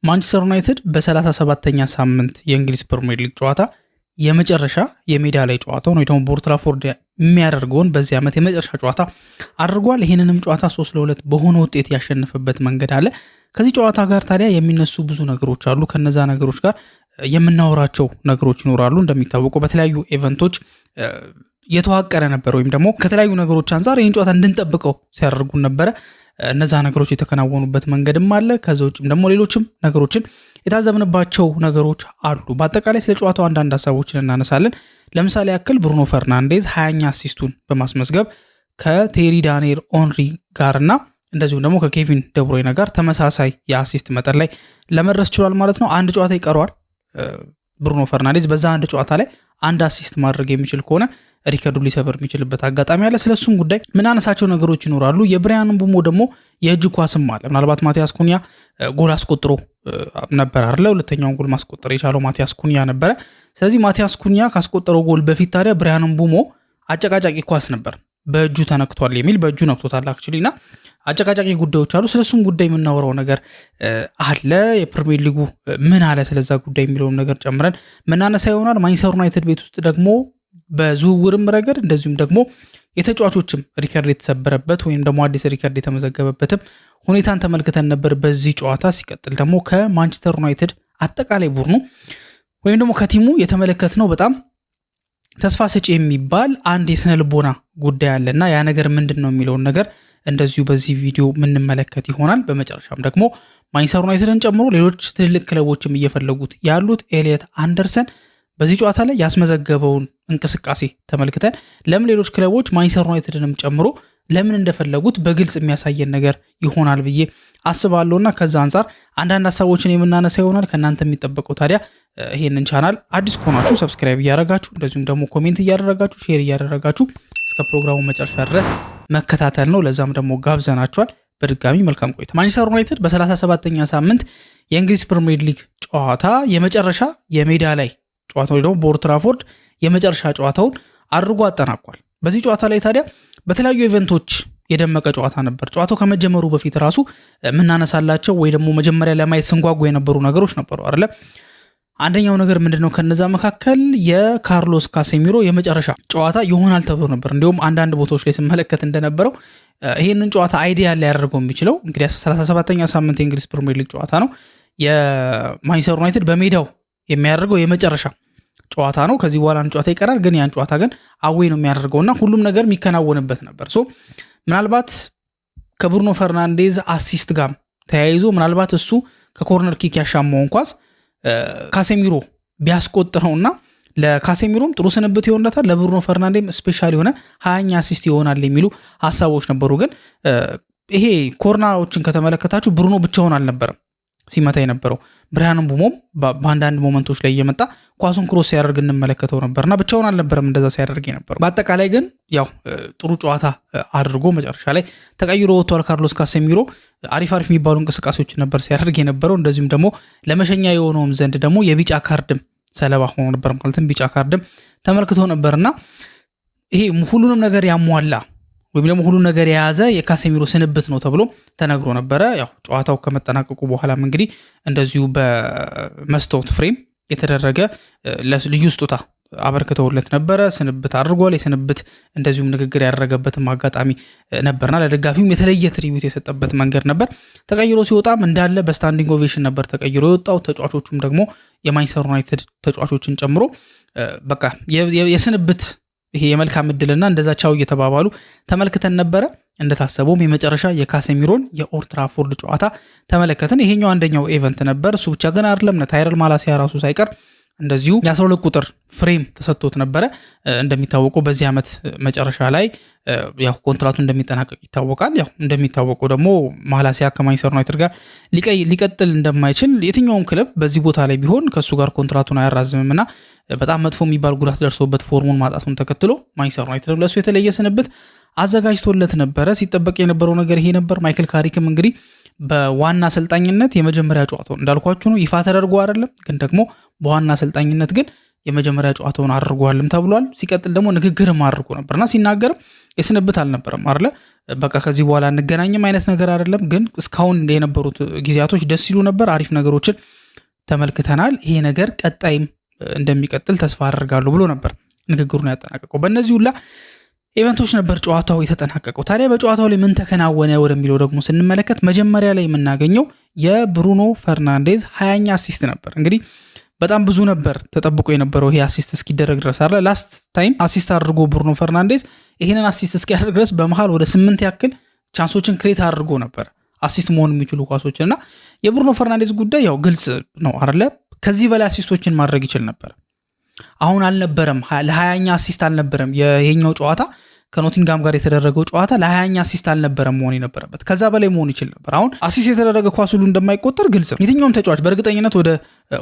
ማንቸስተር ዩናይትድ በ37ኛ ሳምንት የእንግሊዝ ፕሪሚየር ሊግ ጨዋታ የመጨረሻ የሜዳ ላይ ጨዋታውን ወይ ደግሞ በኦልድ ትራፎርድ የሚያደርገውን በዚህ ዓመት የመጨረሻ ጨዋታ አድርጓል። ይህንንም ጨዋታ 3-2 በሆነ ውጤት ያሸነፈበት መንገድ አለ። ከዚህ ጨዋታ ጋር ታዲያ የሚነሱ ብዙ ነገሮች አሉ። ከነዛ ነገሮች ጋር የምናወራቸው ነገሮች ይኖራሉ። እንደሚታወቀው በተለያዩ ኢቨንቶች የተዋቀረ ነበር ወይም ደግሞ ከተለያዩ ነገሮች አንፃር ይህን ጨዋታ እንድንጠብቀው ሲያደርጉን ነበረ። እነዛ ነገሮች የተከናወኑበት መንገድም አለ። ከዛ ውጭም ደግሞ ሌሎችም ነገሮችን የታዘብንባቸው ነገሮች አሉ። በአጠቃላይ ስለ ጨዋታው አንዳንድ ሀሳቦችን እናነሳለን። ለምሳሌ ያክል ብሩኖ ፈርናንዴዝ 20ኛ አሲስቱን በማስመዝገብ ከቴሪ ዳንኤል ኦንሪ ጋርና እንደዚሁም ደግሞ ከኬቪን ደብሮይነ ጋር ተመሳሳይ የአሲስት መጠን ላይ ለመድረስ ችሏል ማለት ነው። አንድ ጨዋታ ይቀረዋል ብሩኖ ፈርናንዴዝ። በዛ አንድ ጨዋታ ላይ አንድ አሲስት ማድረግ የሚችል ከሆነ ሪከርዱ ሊሰበር የሚችልበት አጋጣሚ አለ። ስለሱም ጉዳይ ምናነሳቸው ነገሮች ይኖራሉ። የብሪያን ምቡሞ ደግሞ የእጅ ኳስም አለ። ምናልባት ማቲያስ ኩኒያ ጎል አስቆጥሮ ነበር አይደለ? ሁለተኛውን ጎል ማስቆጠር የቻለው ማቲያስ ኩኒያ ነበረ። ስለዚህ ማቲያስ ኩኒያ ካስቆጠረው ጎል በፊት ታዲያ ብሪያን ምቡሞ አጨቃጫቂ ኳስ ነበር በእጁ ተነክቷል የሚል በእጁ ነክቶታል አክቹሊ እና አጨቃጫቂ ጉዳዮች አሉ። ስለሱም ጉዳይ የምናወራው ነገር አለ። የፕሪሚየር ሊጉ ምን አለ ስለዛ ጉዳይ የሚለውን ነገር ጨምረን ምናነሳ ይሆናል። ማንቸስተር ዩናይትድ ቤት ውስጥ ደግሞ በዝውውርም ረገድ እንደዚሁም ደግሞ የተጫዋቾችም ሪከርድ የተሰበረበት ወይም ደግሞ አዲስ ሪከርድ የተመዘገበበትም ሁኔታን ተመልክተን ነበር በዚህ ጨዋታ። ሲቀጥል ደግሞ ከማንቸስተር ዩናይትድ አጠቃላይ ቡድኑ ወይም ደግሞ ከቲሙ የተመለከትነው በጣም ተስፋ ሰጪ የሚባል አንድ የስነ ልቦና ጉዳይ አለና ያ ነገር ምንድን ነው የሚለውን ነገር እንደዚሁ በዚህ ቪዲዮ የምንመለከት ይሆናል። በመጨረሻም ደግሞ ማንቸስተር ዩናይትድን ጨምሮ ሌሎች ትልልቅ ክለቦችም እየፈለጉት ያሉት ኤሊየት አንደርሰን በዚህ ጨዋታ ላይ ያስመዘገበውን እንቅስቃሴ ተመልክተን ለምን ሌሎች ክለቦች ማንቸስተር ዩናይትድንም ጨምሮ ለምን እንደፈለጉት በግልጽ የሚያሳየን ነገር ይሆናል ብዬ አስባለሁና ከዛ አንጻር አንዳንድ ሀሳቦችን የምናነሳ ይሆናል። ከእናንተ የሚጠበቀው ታዲያ ይሄንን ቻናል አዲስ ከሆናችሁ ሰብስክራይብ እያደረጋችሁ እንደዚሁም ደግሞ ኮሜንት እያደረጋችሁ ሼር እያደረጋችሁ እስከ ፕሮግራሙ መጨረሻ ድረስ መከታተል ነው። ለዛም ደግሞ ጋብዘናችኋል። በድጋሚ መልካም ቆይታ። ማንቸስተር ዩናይትድ በ37ኛ ሳምንት የእንግሊዝ ፕሪሚየር ሊግ ጨዋታ የመጨረሻ የሜዳ ላይ ጨዋታው ደግሞ በኦልድ ትራፎርድ የመጨረሻ ጨዋታውን አድርጎ አጠናቋል። በዚህ ጨዋታ ላይ ታዲያ በተለያዩ ኢቨንቶች የደመቀ ጨዋታ ነበር። ጨዋታው ከመጀመሩ በፊት ራሱ የምናነሳላቸው ወይ ደግሞ መጀመሪያ ለማየት ስንጓጓ የነበሩ ነገሮች ነበሩ አይደለ? አንደኛው ነገር ምንድነው? ከነዛ መካከል የካርሎስ ካሴሚሮ የመጨረሻ ጨዋታ ይሆናል ተብሎ ነበር። እንዲሁም አንዳንድ ቦታዎች ላይ ስመለከት እንደነበረው ይሄንን ጨዋታ አይዲያ ላይ ያደርገው የሚችለው እንግዲህ 37ኛ ሳምንት የእንግሊዝ ፕሪሚየር ሊግ ጨዋታ ነው። የማንቸስተር ዩናይትድ በሜዳው የሚያደርገው የመጨረሻ ጨዋታ ነው። ከዚህ በኋላ አንድ ጨዋታ ይቀራል፣ ግን ያን ጨዋታ ግን አዌይ ነው የሚያደርገውና ሁሉም ነገር የሚከናወንበት ነበር። ምናልባት ከብሩኖ ፈርናንዴዝ አሲስት ጋር ተያይዞ ምናልባት እሱ ከኮርነር ኪክ ያሻማውን ኳስ ካሴሚሮ ቢያስቆጥረውና ለካሴሚሮም ጥሩ ስንብት ይሆንለታል፣ ለብሩኖ ፈርናንዴም ስፔሻል የሆነ 20ኛ አሲስት ይሆናል የሚሉ ሀሳቦች ነበሩ። ግን ይሄ ኮርናዎችን ከተመለከታችሁ ብሩኖ ብቻውን አልነበረም ሲመታ የነበረው። ብሪያን ምቡሞም በአንዳንድ ሞመንቶች ላይ እየመጣ ኳሱን ክሮስ ሲያደርግ እንመለከተው ነበርና ብቻውን አልነበረም እንደዛ ሲያደርግ የነበረው። በአጠቃላይ ግን ያው ጥሩ ጨዋታ አድርጎ መጨረሻ ላይ ተቀይሮ ወጥቷል ካርሎስ ካሴሚሮ። አሪፍ የሚባሉ እንቅስቃሴዎች ነበር ሲያደርግ የነበረው። እንደዚሁም ደግሞ ለመሸኛ የሆነውም ዘንድ ደግሞ የቢጫ ካርድም ሰለባ ሆኖ ነበር፣ ማለትም ቢጫ ካርድም ተመልክቶ ነበርና ይሄ ሁሉንም ነገር ያሟላ ወይም ደግሞ ሁሉ ነገር የያዘ የካሴሚሮ ስንብት ነው ተብሎ ተነግሮ ነበረ። ያው ጨዋታው ከመጠናቀቁ በኋላም እንግዲህ እንደዚሁ በመስታወት ፍሬም የተደረገ ልዩ ስጦታ አበርክተውለት ነበረ። ስንብት አድርጓል። የስንብት እንደዚሁም ንግግር ያደረገበትም አጋጣሚ ነበርና ለደጋፊውም የተለየ ትሪቢዩት የሰጠበት መንገድ ነበር። ተቀይሮ ሲወጣም እንዳለ በስታንዲንግ ኦቬሽን ነበር ተቀይሮ የወጣው። ተጫዋቾቹም ደግሞ የማንቸስተር ዩናይትድ ተጫዋቾችን ጨምሮ በቃ የስንብት ይሄ የመልካም እድልና እንደዛ ቻው እየተባባሉ ተመልክተን ነበረ። እንደታሰበውም የመጨረሻ የካሴሚሮን የኦልድ ትራፎርድ ጨዋታ ተመለከትን። ይሄኛው አንደኛው ኢቨንት ነበር። እሱ ብቻ ግን አይደለም፣ ታይረል ማላሲያ ራሱ ሳይቀር እንደዚሁ የ12 ቁጥር ፍሬም ተሰጥቶት ነበረ። እንደሚታወቀው በዚህ ዓመት መጨረሻ ላይ ያው ኮንትራቱ እንደሚጠናቀቅ ይታወቃል። ያው እንደሚታወቀው ደግሞ ማላሲያ ከማንቸስተር ዩናይትድ ጋር ሊቀጥል እንደማይችል የትኛውም ክለብ በዚህ ቦታ ላይ ቢሆን ከሱ ጋር ኮንትራቱን አያራዝምምና በጣም መጥፎ የሚባል ጉዳት ደርሶበት ፎርሙን ማጣቱን ተከትሎ ማንቸስተር ዩናይትድ ለሱ የተለየ ስንብት አዘጋጅቶለት ነበረ። ሲጠበቅ የነበረው ነገር ይሄ ነበር። ማይክል ካሪክም እንግዲህ በዋና አሰልጣኝነት የመጀመሪያ ጨዋታውን እንዳልኳችሁ ነው ይፋ ተደርጎ አይደለም፣ ግን ደግሞ በዋና አሰልጣኝነት ግን የመጀመሪያ ጨዋታውን አድርጓልም ተብሏል። ሲቀጥል ደግሞ ንግግርም አድርጎ ነበርና ሲናገር የስንብት አልነበረም አይደለ? በቃ ከዚህ በኋላ እንገናኝም አይነት ነገር አይደለም። ግን እስካሁን የነበሩት ጊዜያቶች ደስ ይሉ ነበር። አሪፍ ነገሮችን ተመልክተናል። ይሄ ነገር ቀጣይም እንደሚቀጥል ተስፋ አደርጋለሁ ብሎ ነበር ንግግሩን ያጠናቀቀው። በእነዚህ ሁላ ኢቨንቶች ነበር ጨዋታው የተጠናቀቀው። ታዲያ በጨዋታው ላይ ምን ተከናወነ ወደሚለው ደግሞ ስንመለከት መጀመሪያ ላይ የምናገኘው የብሩኖ ፈርናንዴዝ 20ኛ አሲስት ነበር። እንግዲህ በጣም ብዙ ነበር ተጠብቆ የነበረው ይሄ አሲስት እስኪደረግ ድረስ አይደል? ላስት ታይም አሲስት አድርጎ ብሩኖ ፈርናንዴዝ ይሄንን አሲስት እስኪያደርግ ድረስ በመሃል ወደ 8 ያክል ቻንሶችን ክሬት አድርጎ ነበር አሲስት መሆን የሚችሉ ኳሶችን እና የብሩኖ ፈርናንዴዝ ጉዳይ ያው ግልጽ ነው አይደለ? ከዚህ በላይ አሲስቶችን ማድረግ ይችል ነበር። አሁን አልነበረም፣ ለ20ኛ አሲስት አልነበረም። የኛው ጨዋታ ከኖቲንጋም ጋር የተደረገው ጨዋታ ለ20ኛ አሲስት አልነበረም መሆን የነበረበት፣ ከዛ በላይ መሆን ይችል ነበር። አሁን አሲስት የተደረገ ኳስ ሁሉ እንደማይቆጠር ግልጽ ነው። የትኛውም ተጫዋች በእርግጠኝነት ወደ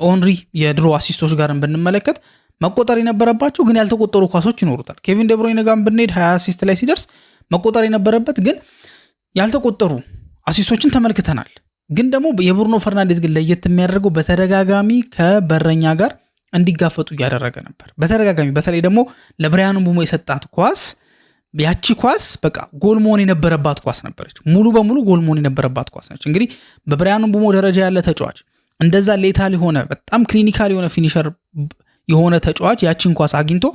ኦንሪ የድሮ አሲስቶች ጋር ብንመለከት መቆጠር የነበረባቸው ግን ያልተቆጠሩ ኳሶች ይኖሩታል። ኬቪን ደብሮይነ ጋር ብንሄድ 20 አሲስት ላይ ሲደርስ መቆጠር የነበረበት ግን ያልተቆጠሩ አሲስቶችን ተመልክተናል። ግን ደግሞ የብሩኖ ፈርናንዴዝ ግን ለየት የሚያደርገው በተደጋጋሚ ከበረኛ ጋር እንዲጋፈጡ እያደረገ ነበር። በተደጋጋሚ በተለይ ደግሞ ለብራያን ምቡሞ የሰጣት ኳስ ያቺ ኳስ በቃ ጎል መሆን የነበረባት ኳስ ነበረች። ሙሉ በሙሉ ጎል መሆን የነበረባት ኳስ ነች። እንግዲህ በብራያን ምቡሞ ደረጃ ያለ ተጫዋች እንደዛ ሌታል የሆነ በጣም ክሊኒካል የሆነ ፊኒሸር የሆነ ተጫዋች ያቺን ኳስ አግኝቶ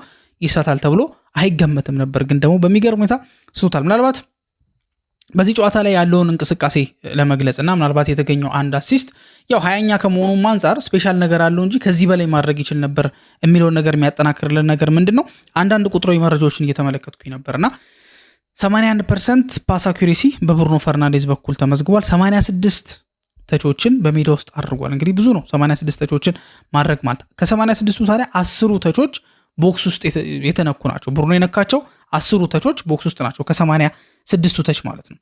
ይሳታል ተብሎ አይገመትም ነበር። ግን ደግሞ በሚገርም ሁኔታ ስቶታል። ምናልባት በዚህ ጨዋታ ላይ ያለውን እንቅስቃሴ ለመግለጽና ምናልባት የተገኘው አንድ አሲስት ያው 20ኛ ከመሆኑ አንፃር ስፔሻል ነገር አለው እንጂ ከዚህ በላይ ማድረግ ይችል ነበር የሚለውን ነገር የሚያጠናክርልን ነገር ምንድነው? አንዳንድ ቁጥራዊ መረጃዎችን እየተመለከትኩኝ ነበርና 81% ፓስ አኩሬሲ በብሩኖ ፈርናንዴዝ በኩል ተመዝግቧል። 86 ተቾችን በሜዳ ውስጥ አድርጓል። እንግዲህ ብዙ ነው 86 ተቾችን ማድረግ ማለት። ከ86ቱ ታዲያ 10ሩ ተቾች ቦክስ ውስጥ የተነኩ ናቸው። ብሩኖ የነካቸው 10ሩ ተቾች ቦክስ ውስጥ ናቸው። ከ86ቱ ተች ማለት ነው።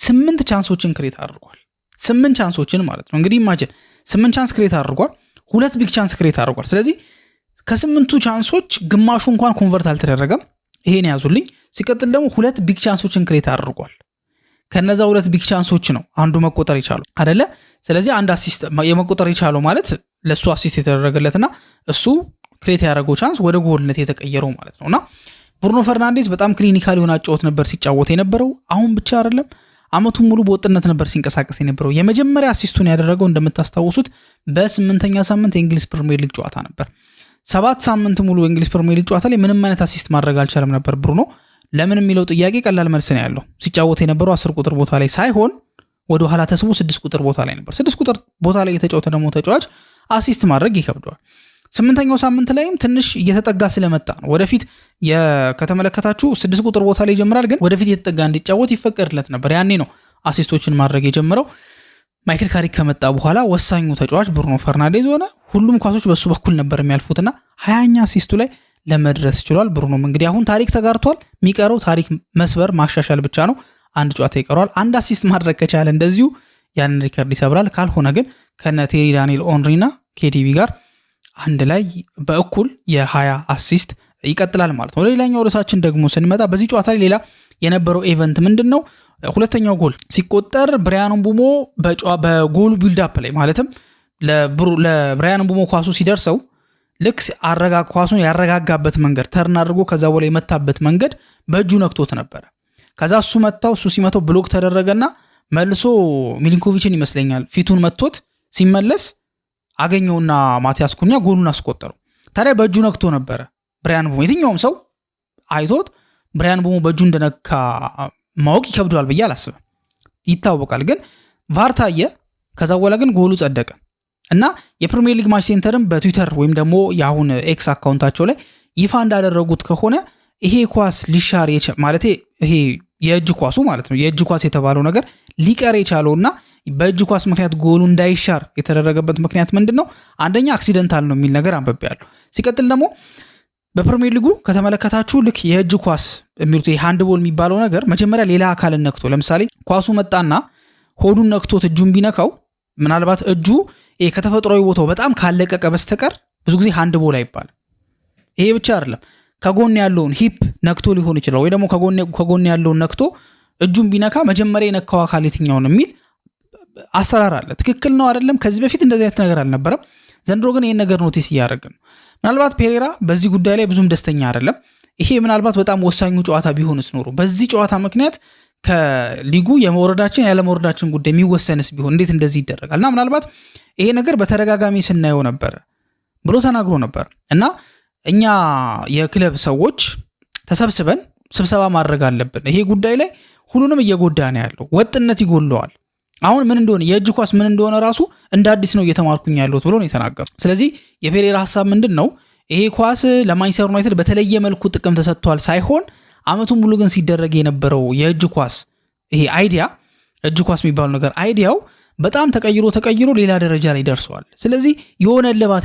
8 ቻንሶችን ክሬት አድርጓል። 8 ቻንሶችን ማለት ነው። እንግዲህ ኢማጂን 8 ቻንስ ክሬት አድርጓል፣ 2 ቢግ ቻንስ ክሬት አድርጓል። ስለዚህ ከ8ቱ ቻንሶች ግማሹ እንኳን ኮንቨርት አልተደረገም። ይሄን ያዙልኝ። ሲቀጥል ደግሞ 2 ቢግ ቻንሶችን ክሬት አድርጓል። ከነዛ 2 ቢግ ቻንሶች ነው አንዱ መቆጠር የቻለው አይደለ? ስለዚህ አንድ አሲስት የመቆጠር የቻለው ማለት ለሱ አሲስት የተደረገለትና እሱ ክሬት ያደረገው ቻንስ ወደ ጎልነት የተቀየረው ማለት ነውና ብሩኖ ፈርናንዴዝ በጣም ክሊኒካል የሆነ ጨዋታ ነበር ሲጫወት የነበረው። አሁን ብቻ አይደለም አመቱን ሙሉ በወጥነት ነበር ሲንቀሳቀስ የነበረው። የመጀመሪያ አሲስቱን ያደረገው እንደምታስታውሱት በ8ኛ ሳምንት የእንግሊዝ ፕሪሚየር ሊግ ጨዋታ ነበር። 7 ሳምንት ሙሉ የእንግሊዝ ፕሪሚየር ሊግ ጨዋታ ላይ ምንም አይነት አሲስት ማድረግ አልቻለም ነበር ብሩኖ። ለምን የሚለው ጥያቄ ቀላል መልስ ነው ያለው። ሲጫወት የነበረው 10 ቁጥር ቦታ ላይ ሳይሆን ወደ ኋላ ተስቦ 6 ቁጥር ቦታ ላይ ነበር። 6 ቁጥር ቦታ ላይ የተጫወተ ደግሞ ተጫዋች አሲስት ማድረግ ይከብደዋል። 8ኛው ሳምንት ላይም ትንሽ እየተጠጋ ስለመጣ ነው። ወደፊት ከተመለከታችሁ 6 ቁጥር ቦታ ላይ ይጀምራል፣ ግን ወደፊት እየተጠጋ እንዲጫወት ይፈቀድለት ነበር። ያኔ ነው አሲስቶችን ማድረግ የጀመረው። ማይክል ካሪክ ከመጣ በኋላ ወሳኙ ተጫዋች ብሩኖ ፈርናንዴዝ ሆነ። ሁሉም ኳሶች በሱ በኩል ነበር የሚያልፉትና 20ኛ አሲስቱ ላይ ለመድረስ ችሏል። ብሩኖም እንግዲህ አሁን ታሪክ ተጋርቷል። የሚቀረው ታሪክ መስበር ማሻሻል ብቻ ነው። አንድ ጨዋታ ይቀረዋል። አንድ አሲስት ማድረግ ከቻለ እንደዚሁ ያንን ሪከርድ ይሰብራል። ካልሆነ ግን ከነ ቴሪ ዳንኤል ኦንሪና ኬዲቢ ጋር አንድ ላይ በእኩል የ20 አሲስት ይቀጥላል ማለት ነው። ሌላኛው ርዕሳችን ደግሞ ስንመጣ በዚህ ጨዋታ ላይ ሌላ የነበረው ኢቨንት ምንድነው? ሁለተኛው ጎል ሲቆጠር ብራያን ምቡሞ በጎሉ ቢልድ አፕ ላይ ማለትም ለብራያን ምቡሞ ኳሱ ሲደርሰው ልክ ኳሱን ያረጋጋበት መንገድ ተርን አድርጎ ከዛ በኋላ የመታበት መንገድ በእጁ ነክቶት ነበረ። ከዛ እሱ ሲመታው ብሎክ ተደረገና መልሶ ሚሊንኮቪችን ይመስለኛል ፊቱን መቶት ሲመለስ አገኘውና ማቲያስ ኩኛ ጎሉን አስቆጠሩ። ታዲያ በእጁ ነክቶ ነበረ ብራያን ምቡሞ። የትኛውም ሰው አይቶት ብራያን ምቡሞ በእጁ እንደነካ ማወቅ ይከብደዋል ብዬ አላስብም። ይታወቃል። ግን ቫር ታየ። ከዛ በኋላ ግን ጎሉ ጸደቀ እና የፕሪሚየር ሊግ ማች ሴንተርም በትዊተር ወይም ደግሞ የአሁን ኤክስ አካውንታቸው ላይ ይፋ እንዳደረጉት ከሆነ ይሄ ኳስ ሊሻር ማለት ይሄ የእጅ ኳሱ ማለት ነው የእጅ ኳስ የተባለው ነገር ሊቀር የቻለውና በእጅ ኳስ ምክንያት ጎሉ እንዳይሻር የተደረገበት ምክንያት ምንድነው? አንደኛ አክሲደንታል ነው የሚል ነገር አንብቤያለሁ። ሲቀጥል ደግሞ በፕሪሚየር ሊጉ ከተመለከታችሁ ልክ የእጅ ኳስ የሚሉት ሃንድቦል የሚባለው ነገር መጀመሪያ ሌላ አካልን ነክቶ ለምሳሌ ኳሱ መጣና ሆዱን ነክቶት እጁን ቢነካው ምናልባት እጁ ከተፈጥሯዊ ቦታው በጣም ካለቀቀ በስተቀር ብዙ ጊዜ ሃንድቦል አይባልም። ይሄ ብቻ አይደለም፣ ከጎን ያለውን ሂፕ ነክቶ ሊሆን ይችላል፣ ወይ ደግሞ ከጎን ያለውን ነክቶ እጁን ቢነካ መጀመሪያ የነካው አካል የትኛው ነው የሚል አሰራር አለ። ትክክል ነው አይደለም? ከዚህ በፊት እንደዚህ አይነት ነገር አልነበረም። ዘንድሮ ግን ይሄን ነገር ኖቲስ እያደረግን ነው። ምናልባት ፔሬራ በዚህ ጉዳይ ላይ ብዙም ደስተኛ አይደለም። ይሄ ምናልባት በጣም ወሳኙ ጨዋታ ቢሆንስ ኖሮ በዚህ ጨዋታ ምክንያት ከሊጉ የመወረዳችን ያለመወረዳችን ጉዳይ የሚወሰንስ ቢሆን እንዴት እንደዚህ ይደረጋልና ምናልባት ይሄ ነገር በተደጋጋሚ ስናየው ነበር ብሎ ተናግሮ ነበር። እና እኛ የክለብ ሰዎች ተሰብስበን ስብሰባ ማድረግ አለብን። ይሄ ጉዳይ ላይ ሁሉንም እየጎዳ ነው ያለው፣ ወጥነት ይጎለዋል። አሁን ምን እንደሆነ የእጅ ኳስ ምን እንደሆነ ራሱ እንደ አዲስ ነው እየተማርኩኝ ያለሁት ብሎ ነው የተናገረው። ስለዚህ የፔሬራ ሐሳብ ምንድን ነው? ይሄ ኳስ ለማንቸስተር ዩናይትድ በተለየ መልኩ ጥቅም ተሰጥቷል ሳይሆን አመቱን ሙሉ ግን ሲደረግ የነበረው የእጅ ኳስ ይሄ አይዲያ እጅ ኳስ የሚባለው ነገር አይዲያው በጣም ተቀይሮ ሌላ ደረጃ ላይ ደርሷል። ስለዚህ የሆነ ልባት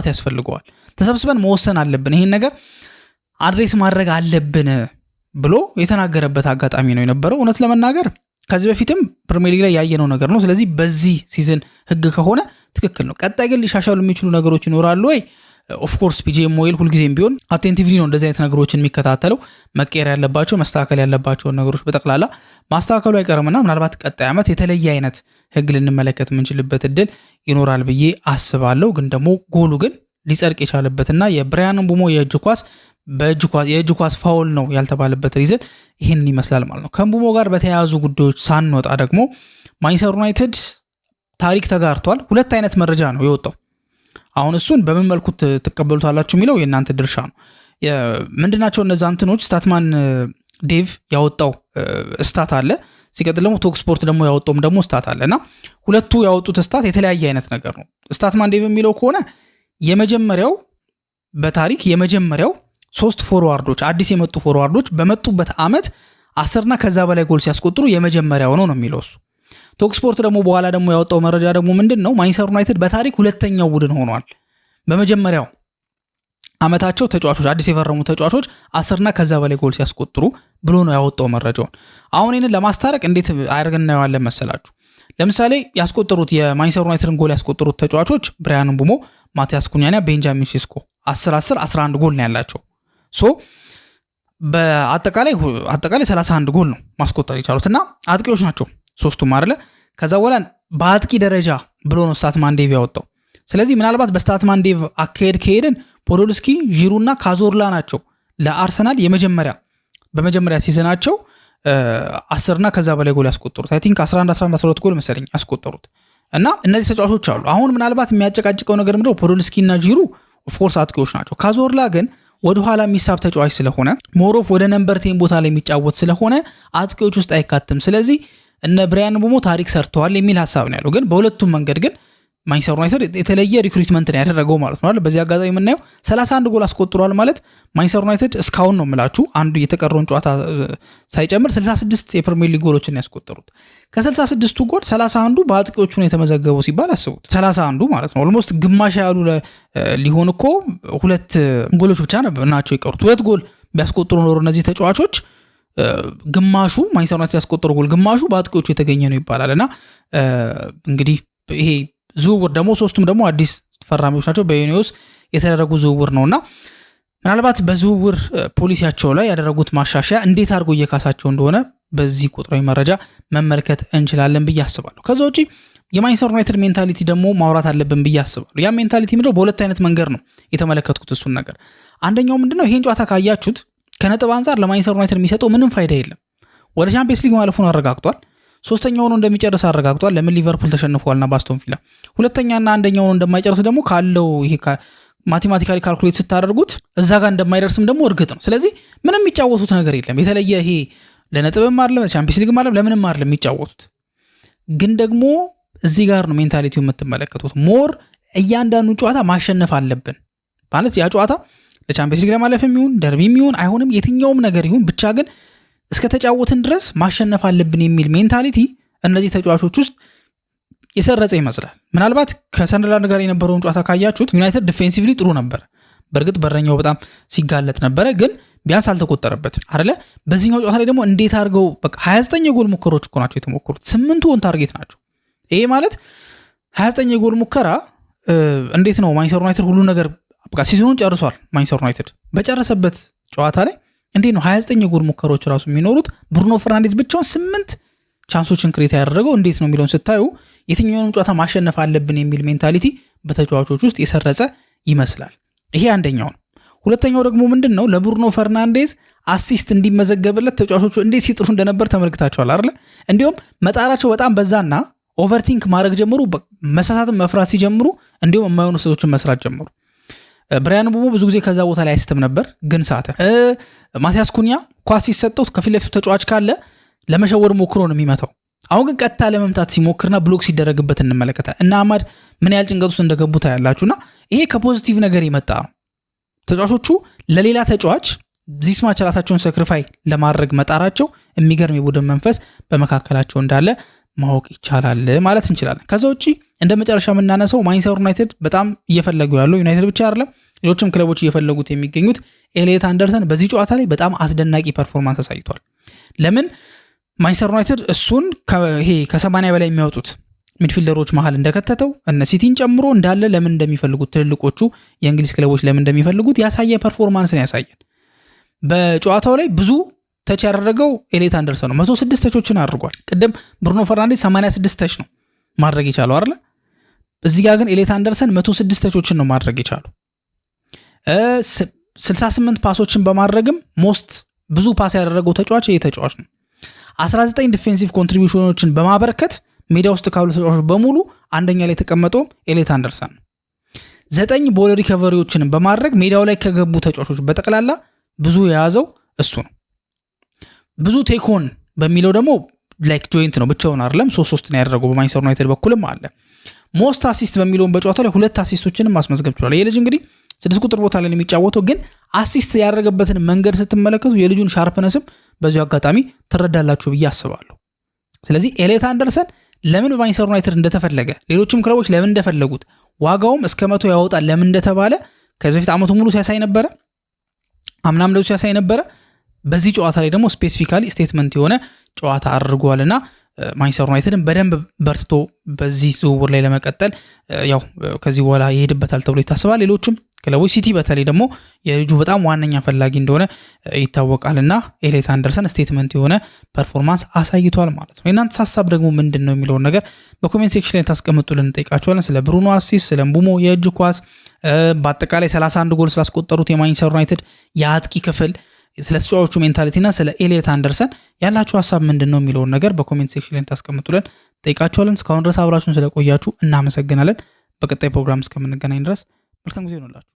ያስፈልገዋል። ተሰብስበን መወሰን አለብን፣ ይሄን ነገር አድሬስ ማድረግ አለብን ብሎ የተናገረበት አጋጣሚ ነው የነበረው። እውነት ለመናገር ከዚህ በፊትም ፕሪሚየር ሊግ ላይ ያየነው ነገር ነው። ስለዚህ በዚህ ሲዝን ህግ ከሆነ ትክክል ነው። ቀጣይ ግን ሊሻሻሉ የሚችሉ ነገሮች ይኖራሉ ወይ? ኦፍኮርስ ፒጄም ሞይል ሁልጊዜም ቢሆን አቴንቲቭሊ ነው እንደዚህ አይነት ነገሮችን የሚከታተለው። መቀየር ያለባቸው መስተካከል ያለባቸውን ነገሮች በጠቅላላ ማስተካከሉ አይቀርምና ምናልባት ቀጣይ ዓመት የተለየ አይነት ህግ ልንመለከት የምንችልበት እድል ይኖራል ብዬ አስባለሁ። ግን ደግሞ ጎሉ ግን ሊጸድቅ የቻለበትና የብራያን ምቡሞ የእጅ ኳስ ፋውል ነው ያልተባለበት ሪዝን ይህንን ይመስላል ማለት ነው። ከምቡሞ ጋር በተያያዙ ጉዳዮች ሳንወጣ ደግሞ ማንቸስተር ዩናይትድ ታሪክ ተጋርቷል። ሁለት አይነት መረጃ ነው የወጣው። አሁን እሱን በምን መልኩ ትቀበሉታላችሁ የሚለው የእናንተ ድርሻ ነው። ምንድናቸው እነዛ እንትኖች? ስታትማን ዴቭ ያወጣው ስታት አለ፣ ሲቀጥል ደግሞ ቶክ ስፖርት ደግሞ ያወጣውም ደግሞ ስታት አለ እና ሁለቱ ያወጡት ስታት የተለያየ አይነት ነገር ነው። ስታትማን ዴቭ የሚለው ከሆነ የመጀመሪያው በታሪክ የመጀመሪያው 3 ፎርዋርዶች አዲስ የመጡ ፎርዋርዶች በመጡበት ዓመት 10 እና ከዛ በላይ ጎል ሲያስቆጥሩ የመጀመሪያው ነው የሚለው እሱ። ቶክ ስፖርት ደግሞ በኋላ ደግሞ ያወጣው መረጃ ደግሞ ምንድን ነው? ማንቸስተር ዩናይትድ በታሪክ ሁለተኛው ቡድን ሆኗል። በመጀመሪያው ዓመታቸው ተጫዋቾች አዲስ የፈረሙ ተጫዋቾች 10 እና ከዛ በላይ ጎል ሲያስቆጥሩ ብሎ ነው ያወጣው መረጃውን። አሁን ይህንን ለማስታረቅ እንዴት አድርገን እናየዋለን መሰላችሁ? ለምሳሌ ያስቆጠሩት የማንቸስተር ዩናይትድን ጎል ያስቆጠሩት ተጫዋቾች ብራያን ምቡሞ፣ ማቲያስ ኩኛና ቤንጃሚን ሴስኮ 11 ጎል ነው ያላቸው። ሶ በአጠቃላይ 31 ጎል ነው ማስቆጠር የቻሉት እና አጥቂዎች ናቸው ሶስቱም አይደለ። ከዛ በኋላ በአጥቂ ደረጃ ብሎ ነው ስታትማን ዴቭ ያወጣው። ስለዚህ ምናልባት በስታትማን ዴቭ አካሄድ ከሄድን ፖዶልስኪ፣ ዢሩና ካዞርላ ናቸው ለአርሰናል በመጀመሪያ ሲዝናቸው 10 እና ከዛ በላይ ጎል ያስቆጠሩት። አይ ቲንክ 11 ጎል መሰለኝ ያስቆጠሩት እና እነዚህ ተጫዋቾች አሉ። አሁን ምናልባት የሚያጨቃጭቀው ነገር ምንድነው? ፖዶልስኪ እና ዢሩ ኦፍኮርስ አጥቂዎች ናቸው። ካዞርላ ግን ወደ ኋላ የሚሳብ ተጫዋች ስለሆነ ሞሮፍ ወደ ነምበር 10 ቦታ ላይ የሚጫወት ስለሆነ አጥቂዎች ውስጥ አይካትም። ስለዚህ እነ ብራያን ምቡሞ ታሪክ ሰርተዋል የሚል ሐሳብ ነው ያለው። ግን በሁለቱም መንገድ ግን ማንቸስተር ዩናይትድ የተለየ ሪክሩትመንት ነው ያደረገው ማለት ነው። በዚህ አጋጣሚ የምናየው 31 ጎል አስቆጥሯል ማለት ማንቸስተር ዩናይትድ እስካሁን ነው የምላችሁ አንዱ የተቀረውን ጨዋታ ሳይጨምር 66 የፕሪሚየር ሊግ ጎሎችን ያስቆጠሩት። ከ66ቱ ጎል 31ዱ በአጥቂዎቹ ነው የተመዘገበው ሲባል አስቡት። 31ዱ ማለት ነው ኦልሞስት ግማሽ ያሉ ሊሆን እኮ 2 ጎሎች ብቻ ናቸው የቀሩት። 2 ጎል ቢያስቆጥሩ ኖሮ እነዚህ ተጫዋቾች ግማሹ ማንቸስተር ዩናይትድ ያስቆጠሩ ጎል ግማሹ በአጥቂዎቹ የተገኘ ነው ይባላል። እና እንግዲህ ይሄ ዝውውር ደግሞ ሶስቱም ደግሞ አዲስ ፈራሚዎች ናቸው፣ በዩኒዮስ የተደረጉ ዝውውር ነውና ምናልባት በዝውውር ፖሊሲያቸው ላይ ያደረጉት ማሻሻያ እንዴት አድርጎ እየካሳቸው እንደሆነ በዚህ ቁጥራዊ መረጃ መመልከት እንችላለን ብዬ አስባለሁ። ከዛ ውጪ የማንቸስተር ዩናይትድ ሜንታሊቲ ደግሞ ማውራት አለብን ብዬ አስባለሁ። ያ ሜንታሊቲ ምንድነው? በሁለት አይነት መንገድ ነው የተመለከትኩት እሱን ነገር። አንደኛው ምንድነው? ይሄን ጨዋታ ካያችሁት ከነጥብ አንጻር ለማንቸስተር ዩናይትድ የሚሰጠው ምንም ፋይዳ የለም። ወደ ቻምፒየንስ ሊግ ማለፉን አረጋግጧል። ሶስተኛው ነው እንደሚጨርስ አረጋግጧል። ለምን ሊቨርፑል ተሸንፏልና በአስቶን ቪላ። ሁለተኛና አንደኛው ነው እንደማይጨርስ ደግሞ ካለው ይሄ ማቴማቲካሊ ካልኩሌት ስታደርጉት እዛ ጋር እንደማይደርስም ደግሞ እርግጥ ነው። ስለዚህ ምንም የሚጫወቱት ነገር የለም የተለየ ይሄ ለነጥብም አይደለም ቻምፒየንስ ሊግም አይደለም ለምንም አይደለም የሚጫወቱት። ግን ደግሞ እዚህ ጋር ነው ሜንታሊቲው የምትመለከቱት። ሞር እያንዳንዱ ጨዋታ ማሸነፍ አለብን ማለት ያ ጨዋታ ለቻምፒየንስ ሊግ ለማለፍም ይሁን ደርቢም ይሁን አይሆንም የትኛውም ነገር ይሁን ብቻ ግን እስከ ተጫወትን ድረስ ማሸነፍ አለብን የሚል ሜንታሊቲ እነዚህ ተጫዋቾች ውስጥ የሰረጸ ይመስላል። ምናልባት ከሰንደርላንድ ጋር የነበረውን ጨዋታ ካያችሁት ዩናይትድ ዲፌንሲቭሊ ጥሩ ነበር። በእርግጥ በረኛው በጣም ሲጋለጥ ነበረ፣ ግን ቢያንስ አልተቆጠረበትም አይደለ። በዚህኛው ጨዋታ ላይ ደግሞ እንዴት አድርገው በቃ 29 የጎል ሙከሮች እኮ ናቸው የተሞከሩት፣ 8ቱ ኦን ታርጌት ናቸው። ይሄ ማለት 29 የጎል ሙከራ እንዴት ነው ማንቸስተር ዩናይትድ ሁሉ ነገር በቃ ሲዝኑን ጨርሷል። ማንቸስተር ዩናይትድ በጨረሰበት ጨዋታ ላይ እንዴት ነው 29 የጎል ሙከሮች ራሱ የሚኖሩት? ብሩኖ ፈርናንዴዝ ብቻውን 8 ቻንሶችን ክሬት ያደረገው እንዴት ነው የሚለውን ስታዩ የትኛውንም ጨዋታ ማሸነፍ አለብን የሚል ሜንታሊቲ በተጫዋቾች ውስጥ የሰረጸ ይመስላል። ይሄ አንደኛው ነው። ሁለተኛው ደግሞ ምንድነው ለብሩኖ ፈርናንዴዝ አሲስት እንዲመዘገብለት ተጫዋቾቹ እንዴት ሲጥሩ እንደነበር ተመልክታቸዋል አይደል? እንዲሁም መጣራቸው በጣም በዛና ኦቨርቲንክ ማድረግ ጀምሩ፣ መሳሳትን መፍራት ሲጀምሩ፣ እንዲሁም የማይሆኑ ስህተቶችን መስራት ጀምሩ። ብራያን ምቡሞ ብዙ ጊዜ ከዛ ቦታ ላይ አይስትም ነበር ግን ሳተ። ማቲያስ ኩኛ ኳስ ሲሰጠው ከፊት ለፊቱ ተጫዋች ካለ ለመሸወር ሞክሮ ነው የሚመታው። አሁን ግን ቀጥታ ለመምታት ሲሞክርና ብሎክ ሲደረግበት እንመለከታለን። እና አማድ ምን ያህል ጭንቀት ውስጥ እንደገቡ ታያላችሁና ይሄ ከፖዚቲቭ ነገር የመጣ ነው። ተጫዋቾቹ ለሌላ ተጫዋች ዚስ ማች ራሳቸውን ሰክሪፋይ ለማድረግ መጣራቸው የሚገርም የቡድን መንፈስ በመካከላቸው እንዳለ ማወቅ ይቻላል ማለት እንችላለን። ከዛ ውጪ እንደ መጨረሻ የምናነሳው ማንቸስተር ዩናይትድ በጣም እየፈለጉ ያለው ዩናይትድ ብቻ አይደለም ሌሎችም ክለቦች እየፈለጉት የሚገኙት ኤሊየት አንደርሰን በዚህ ጨዋታ ላይ በጣም አስደናቂ ፐርፎርማንስ አሳይቷል። ለምን ማንቸስተር ዩናይትድ እሱን ከ80 በላይ የሚያወጡት ሚድፊልደሮች መሃል እንደከተተው እነ ሲቲን ጨምሮ እንዳለ ለምን እንደሚፈልጉት ትልልቆቹ የእንግሊዝ ክለቦች ለምን እንደሚፈልጉት ያሳየ ፐርፎርማንስን ያሳያል። በጨዋታው ላይ ብዙ ተች ያደረገው ኤሊየት አንደርሰን ነው። 106 ተቾችን አድርጓል። ቅድም ብሩኖ ፈርናንዴዝ 86 ተች ነው ማድረግ የቻለው አይደል? እዚህ ጋር ግን ኤሊየት አንደርሰን 106 ተቾችን ነው ማድረግ የቻለው። 68 ፓሶችን በማድረግም ብዙ ፓስ ያደረገው ተጫዋች ይሄ ተጫዋች ነው። 19 ዲፌንሲቭ ኮንትሪቢዩሽኖችን በማበረከት ሜዳ ውስጥ ካሉ ተጫዋቾች በሙሉ አንደኛ ላይ የተቀመጠው ኤሊየት አንደርሰን ነው። 9 ቦል ሪከቨሪዎችን በማድረግ ሜዳው ላይ ከገቡ ተጫዋቾች በጠቅላላ ብዙ የያዘው እሱ ነው። ብዙ ቴኮን በሚለው ደግሞ ላይክ ጆይንት ነው ብቻውን አይደለም 3 ነው ያደረገው። በማንቸስተር ዩናይትድ በኩልም አለ። ሞስት አሲስት በሚለው በጨዋታው ላይ 2 አሲስቶችንም ማስመዝገብ ችሏል። የልጅ እንግዲህ 6 ቁጥር ቦታ ላይ የሚጫወተው ግን አሲስት ያደረገበትን መንገድ ስትመለከቱ የልጁን ሻርፕነስም በዚሁ አጋጣሚ ትረዳላችሁ ብዬ አስባለሁ። ስለዚህ ኤሊየት አንደርሰን ለምን በማንቸስተር ዩናይትድ እንደተፈለገ ሌሎችም ክለቦች ለምን እንደፈለጉት ዋጋውም እስከ 100 ያወጣል ለምን እንደተባለ ከዚህ በፊት አመቱ ሙሉ ሲያሳይ ነበረ። አምናም ደግሞ ሲያሳይ ነበረ። በዚህ ጨዋታ ላይ ደግሞ ስፔሲፊካሊ ስቴትመንት የሆነ ጨዋታ አድርጓልና ማንቸስተር ዩናይትድን በደንብ በርትቶ በዚህ ዝውውር ላይ ለመቀጠል ያው ከዚህ በኋላ ይሄድበታል ተብሎ ይታሰባል። ሌሎችም ክለቦች ሲቲ በተለይ ደግሞ የልጁ በጣም ዋነኛ ፈላጊ እንደሆነ ይታወቃልና ኤሊየት አንደርሰን ስቴትመንት የሆነ ፐርፎርማንስ አሳይቷል ማለት ነው። የእናንተ ሀሳብ ደግሞ ምንድን ነው የሚለውን ነገር በኮሜንት ሴክሽን ላይ ታስቀምጡልን እንጠይቃችኋለን። ስለ ብሩኖ አሲስት፣ ስለ ምቡሞ የእጅ ኳስ፣ በአጠቃላይ 31 ጎል ስላስቆጠሩት የማንቸስተር ዩናይትድ የአጥቂ ክፍል፣ ስለ ተጫዋቾቹ ሜንታሊቲና ስለ ኤሊየት አንደርሰን ያላችሁ ሀሳብ ምንድን ነው የሚለውን ነገር በኮሜንት ሴክሽን ላይ ታስቀምጡልን ጠይቃችኋለን። እስካሁን ድረስ አብራችሁን ስለቆያችሁ እናመሰግናለን። በቀጣይ ፕሮግራም እስከምንገናኝ ድረስ መልካም ጊዜ ይሁንላችሁ።